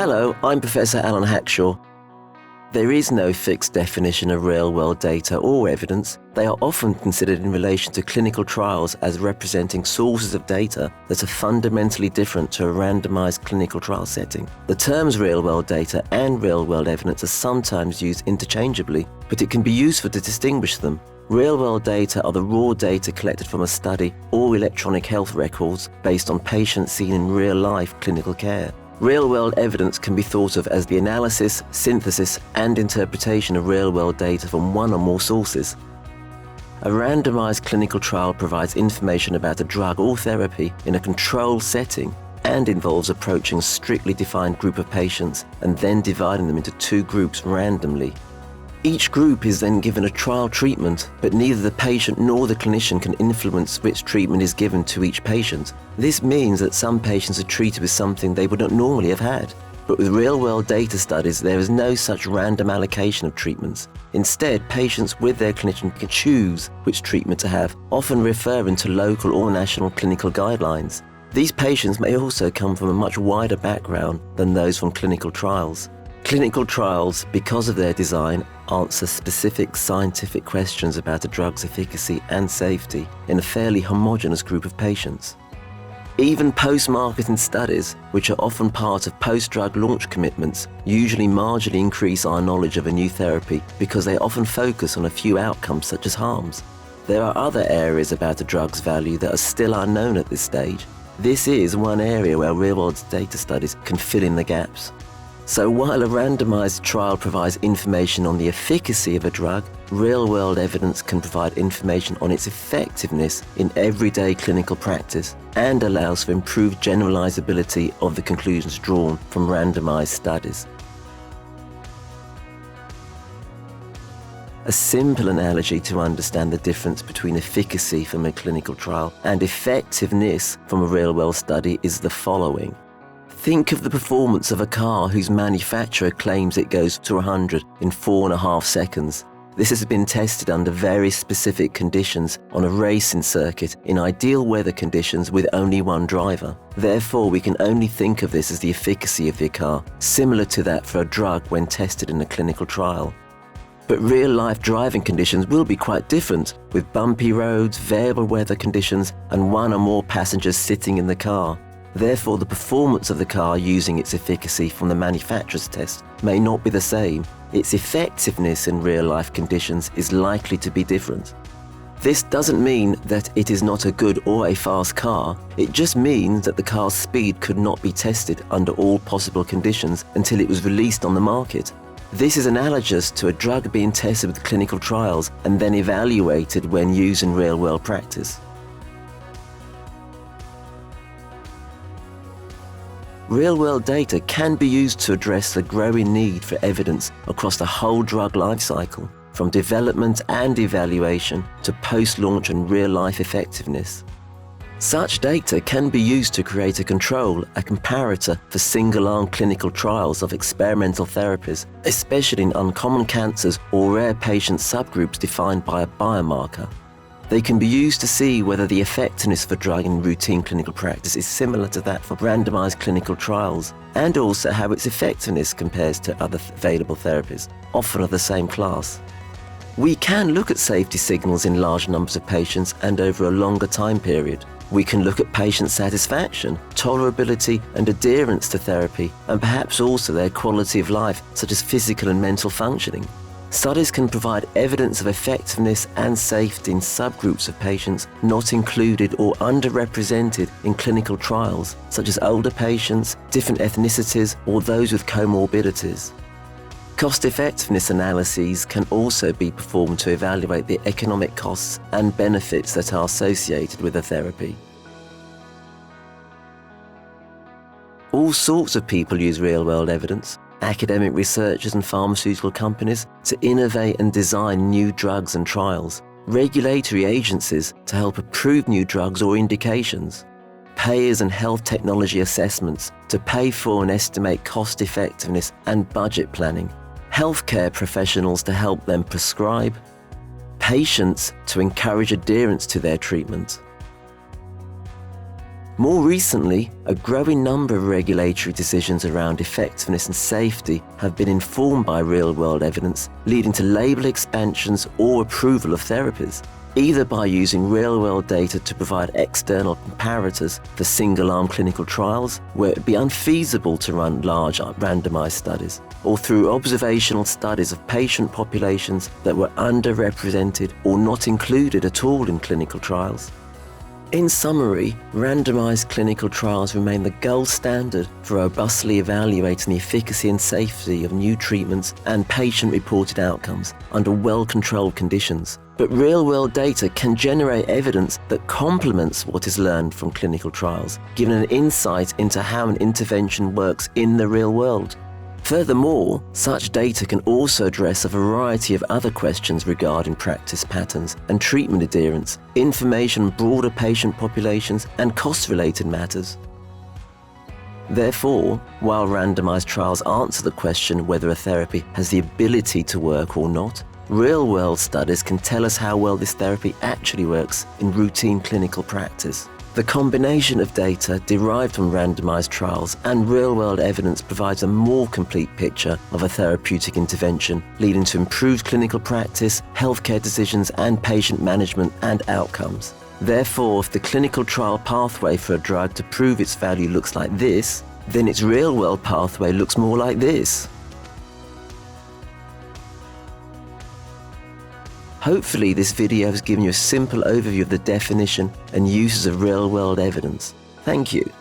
Hello, I'm Professor Allan Hackshaw. There is no fixed definition of real-world data or evidence. They are often considered in relation to clinical trials as representing sources of data that are fundamentally different to a randomized clinical trial setting. The terms real-world data and real-world evidence are sometimes used interchangeably, but it can be useful to distinguish them. Real-world data are the raw data collected from a study or electronic health records based on patients seen in real-life clinical care. Real-world evidence can be thought of as the analysis, synthesis, and interpretation of real-world data from one or more sources. A randomized clinical trial provides information about a drug or therapy in a controlled setting and involves approaching a strictly defined group of patients and then dividing them into two groups randomly. Each group is then given a trial treatment, but neither the patient nor the clinician can influence which treatment is given to each patient. This means that some patients are treated with something they would not normally have had. But with real-world data studies, there is no such random allocation of treatments. Instead, patients with their clinician can choose which treatment to have, often referring to local or national clinical guidelines. These patients may also come from a much wider background than those from clinical trials. Clinical trials, because of their design, answer specific scientific questions about a drug's efficacy and safety in a fairly homogeneous group of patients. Even post-marketing studies, which are often part of post-drug launch commitments, usually marginally increase our knowledge of a new therapy because they often focus on a few outcomes such as harms. There are other areas about a drug's value that are still unknown at this stage. This is one area where real-world data studies can fill in the gaps. So while a randomized trial provides information on the efficacy of a drug, real-world evidence can provide information on its effectiveness in everyday clinical practice and allows for improved generalizability of the conclusions drawn from randomized studies. A simple analogy to understand the difference between efficacy from a clinical trial and effectiveness from a real-world study is the following. Think of the performance of a car whose manufacturer claims it goes to 100 in 4.5 seconds. This has been tested under very specific conditions on a racing circuit in ideal weather conditions with only one driver. Therefore, we can only think of this as the efficacy of the car, similar to that for a drug when tested in a clinical trial. But real-life driving conditions will be quite different, with bumpy roads, variable weather conditions, and one or more passengers sitting in the car. Therefore, the performance of the car using its efficacy from the manufacturer's test may not be the same. Its effectiveness in real-life conditions is likely to be different. This doesn't mean that it is not a good or a fast car. It just means that the car's speed could not be tested under all possible conditions until it was released on the market. This is analogous to a drug being tested with clinical trials and then evaluated when used in real-world practice. Real-world data can be used to address the growing need for evidence across the whole drug lifecycle, from development and evaluation to post-launch and real-life effectiveness. Such data can be used to create a control, a comparator for single-arm clinical trials of experimental therapies, especially in uncommon cancers or rare patient subgroups defined by a biomarker. They can be used to see whether the effectiveness of a drug in routine clinical practice is similar to that for randomized clinical trials, and also how its effectiveness compares to other available therapies, often of the same class. We can look at safety signals in large numbers of patients and over a longer time period. We can look at patient satisfaction, tolerability, and adherence to therapy, and perhaps also their quality of life, such as physical and mental functioning. Studies can provide evidence of effectiveness and safety in subgroups of patients not included or underrepresented in clinical trials, such as older patients, different ethnicities, or those with comorbidities. Cost-effectiveness analyses can also be performed to evaluate the economic costs and benefits that are associated with a therapy. All sorts of people use real-world evidence. Academic researchers and pharmaceutical companies to innovate and design new drugs and trials, regulatory agencies to help approve new drugs or indications, payers and health technology assessments to pay for and estimate cost effectiveness and budget planning, healthcare professionals to help them prescribe, patients to encourage adherence to their treatment. More recently, a growing number of regulatory decisions around effectiveness and safety have been informed by real-world evidence, leading to label expansions or approval of therapies, either by using real-world data to provide external comparators for single-arm clinical trials, where it would be unfeasible to run large randomized studies, or through observational studies of patient populations that were underrepresented or not included at all in clinical trials. In summary, randomized clinical trials remain the gold standard for robustly evaluating the efficacy and safety of new treatments and patient-reported outcomes under well-controlled conditions. But real-world data can generate evidence that complements what is learned from clinical trials, giving an insight into how an intervention works in the real world. Furthermore, such data can also address a variety of other questions regarding practice patterns and treatment adherence, information on broader patient populations, and cost-related matters. Therefore, while randomized trials answer the question whether a therapy has the ability to work or not, real-world studies can tell us how well this therapy actually works in routine clinical practice. The combination of data derived from randomized trials and real-world evidence provides a more complete picture of a therapeutic intervention, leading to improved clinical practice, healthcare decisions, and patient management and outcomes. Therefore, if the clinical trial pathway for a drug to prove its value looks like this, then its real-world pathway looks more like this. Hopefully this video has given you a simple overview of the definition and uses of real-world evidence. Thank you.